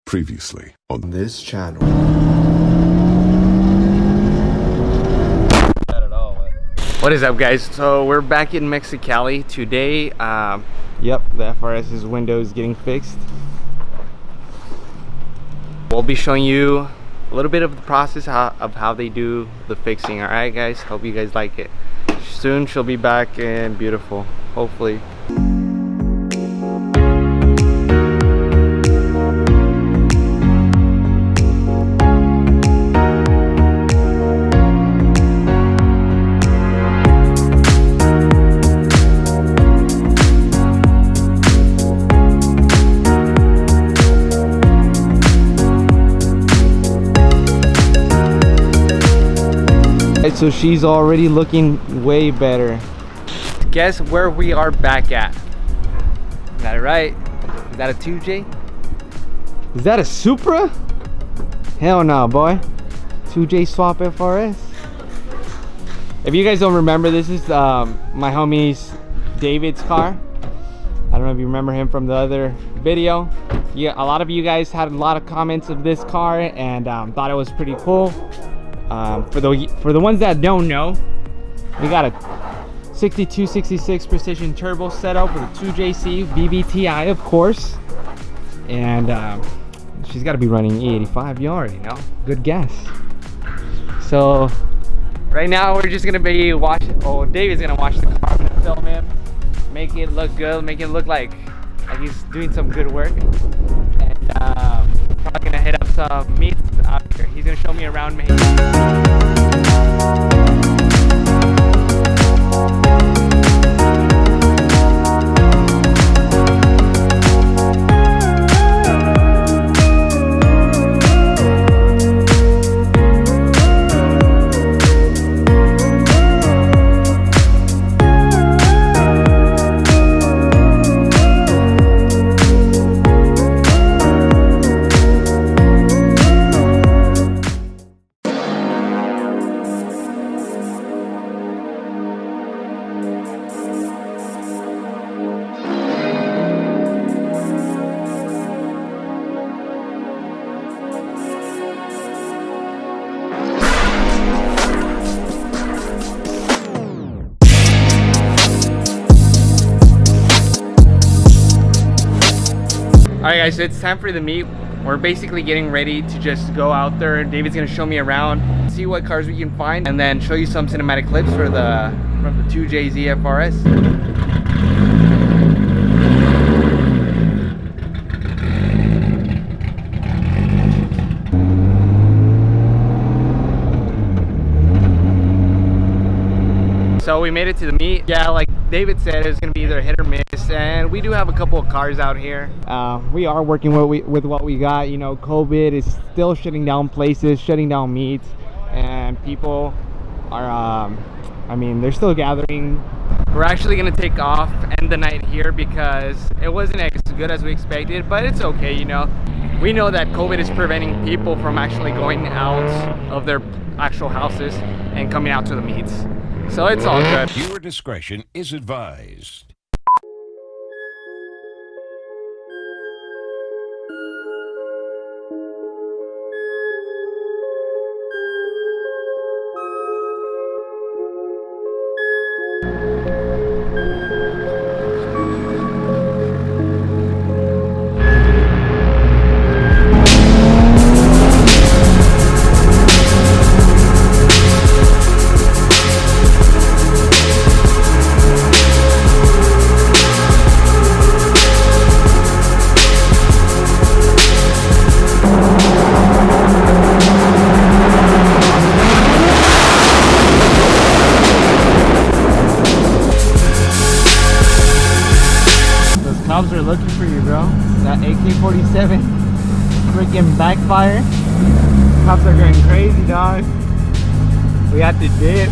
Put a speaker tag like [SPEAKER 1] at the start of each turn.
[SPEAKER 1] Previously on this channel.
[SPEAKER 2] What is up, guys? So we're back in Mexicali today. Yep, the FRS's window is getting fixed. We'll be showing you a little bit of the process of how they do the fixing. All right, guys, hope you guys like it. Soon she'll be back and beautiful, hopefully. So she's already looking way better. Guess where we are back at? Got it right. Is that a 2J? Is that a Supra? Hell no, boy. 2J swap FRS. If you guys don't remember, this is my homie's David's car. I don't know if you remember him from the other video. Yeah, a lot of you guys had a lot of comments of this car and thought it was pretty cool. For the ones that don't know, we got a 6266 precision turbo setup with a 2JC VVTi, of course, and she's got to be running E85. You already know. Good guess. So right now we're just gonna be watching. Oh, David's gonna watch the car. I'm gonna film him, make it look good, make it look like he's doing some good work, and probably gonna hit up some meets out here. He's gonna show me around me. Alright guys, so it's time for the meet. We're basically getting ready to just go out there. David's gonna show me around, see what cars we can find, and then show you some cinematic clips from the 2JZ FRS. So we made it to the meet. Yeah, like David said, it's gonna be either hit or miss, and we do have a couple of cars out here. We are working with what we got. You know, COVID is still shutting down places, shutting down meets, and people are, I mean, they're still gathering. We're actually gonna take off, end the night here because it wasn't as good as we expected, but it's okay, you know. We know that COVID is preventing people from actually going out of their actual houses and coming out to the meets. So it's all good.
[SPEAKER 1] Viewer discretion is advised.
[SPEAKER 2] Cops are looking for you, bro. That AK-47 freaking backfire. Cops are going crazy, dog. We have to dip.